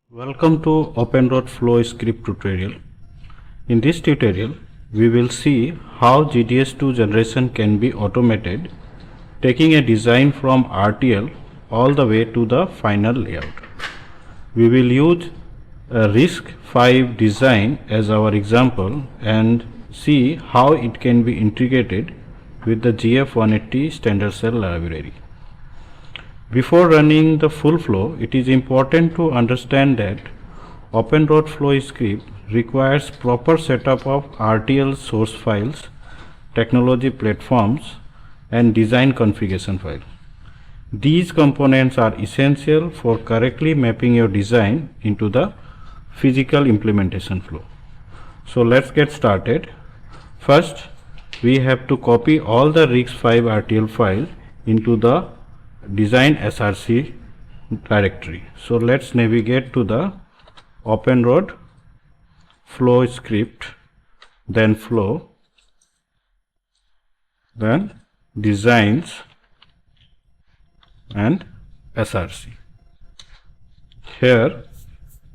Welcome to OpenROAD Flow Script tutorial. In this tutorial, we will see how GDS2 generation can be automated, taking a design from RTL all the way to the final layout. We will use a RISC-V design as our example and see how it can be integrated with the GF180 standard cell library. Before running the full flow, it is important to understand that OpenROAD flow script requires proper setup of RTL source files, technology platforms, and design configuration file. These components are essential for correctly mapping your design into the physical implementation flow. So let's get started. First, we have to copy all the RISC-V RTL files into the design src directory. So let's navigate to the OpenROAD flow script, then flow, then designs and src. Here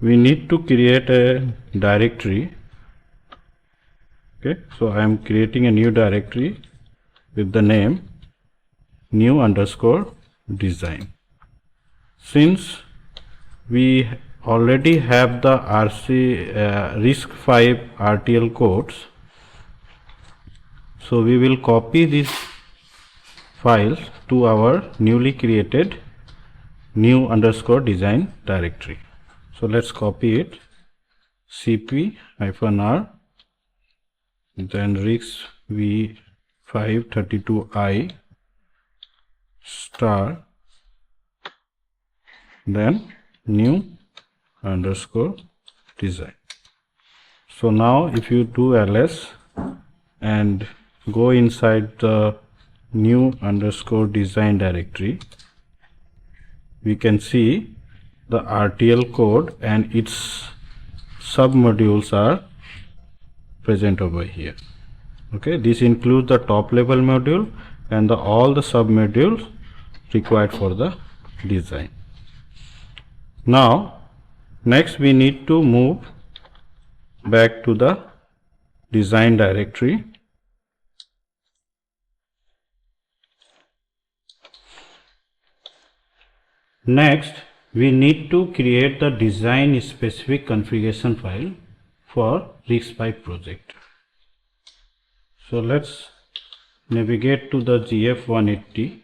we need to create a directory. Okay, so I am creating a new directory with the name new underscore design. Since we already have the RISC-V RTL codes, so we will copy these files to our newly created new underscore design directory. So let's copy it, cp-r, then RISC-V 532i star, then new underscore design. So now if you do ls and go inside the new underscore design directory, we can see the RTL code and its submodules are present over here. Okay, this includes the top level module and all the submodules required for the design. Now next we need to move back to the design directory. Next we need to create the design specific configuration file for RISC-V project. So let's navigate to the GF180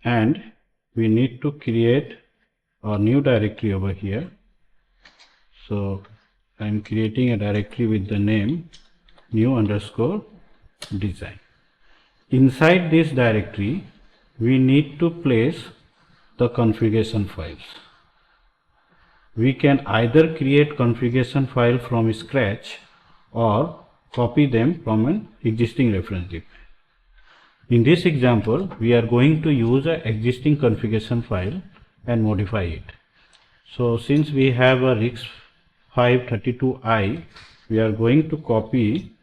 and we need to create a new directory over here. So I am creating a directory with the name new underscore design. Inside this directory we need to place the configuration files. We can either create configuration file from scratch or copy them from an existing reference zip. In this example, we are going to use an existing configuration file and modify it. So since we have a RISC-V 32i, we are going to copy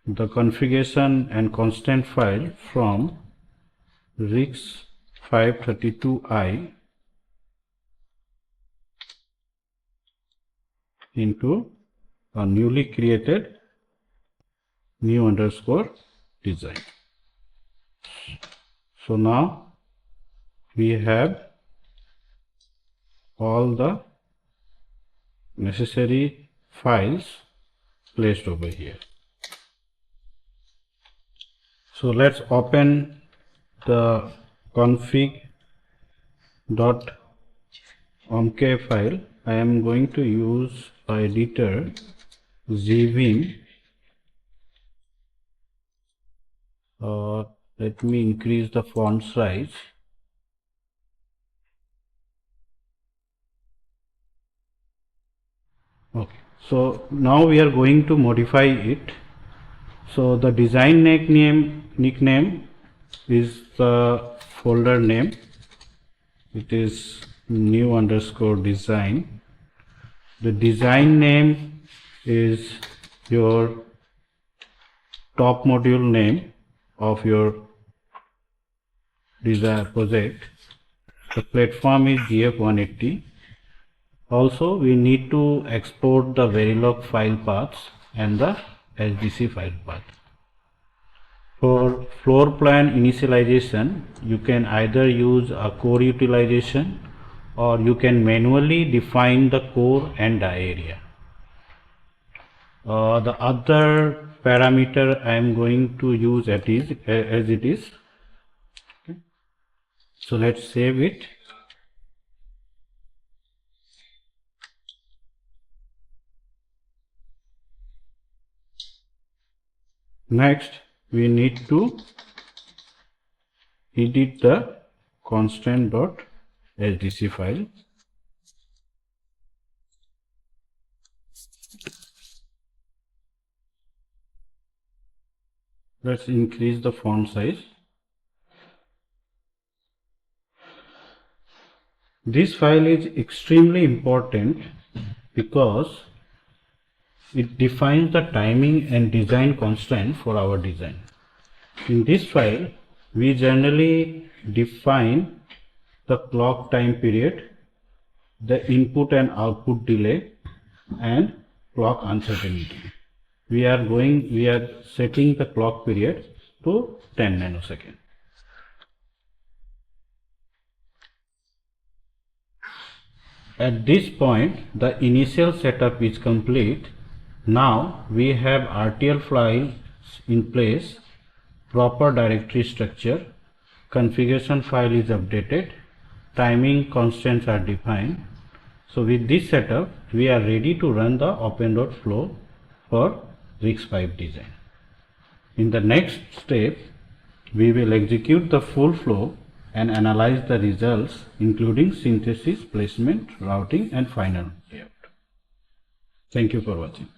the configuration and constant file from RISC-V 32i into a newly created new underscore design. So now we have all the necessary files placed over here. So let's open the config.omk file. I am going to use the editor zvim. Let me increase the font size. Okay, so now we are going to modify it. So the design nickname is the folder name. It is new underscore design. The design name is your top module name of your desired project. The platform is GF180. Also, we need to export the Verilog file paths and the SDC file path. For floor plan initialization, you can either use a core utilization or you can manually define the core and die area. The other parameter I am going to use as it is. Okay. So let's save it. Next, we need to edit the constant.sdc file. Let's increase the font size. This file is extremely important because it defines the timing and design constraint for our design. In this file, we generally define the clock time period, the input and output delay, and clock uncertainty. We are setting the clock period to 10 nanoseconds. At this point, the initial setup is complete. Now we have RTL files in place, proper directory structure, configuration file is updated, timing constants are defined. So with this setup, we are ready to run the OpenROAD flow for RISC-V design. In the next step, we will execute the full flow and analyze the results, including synthesis, placement, routing, and final layout. Thank you for watching.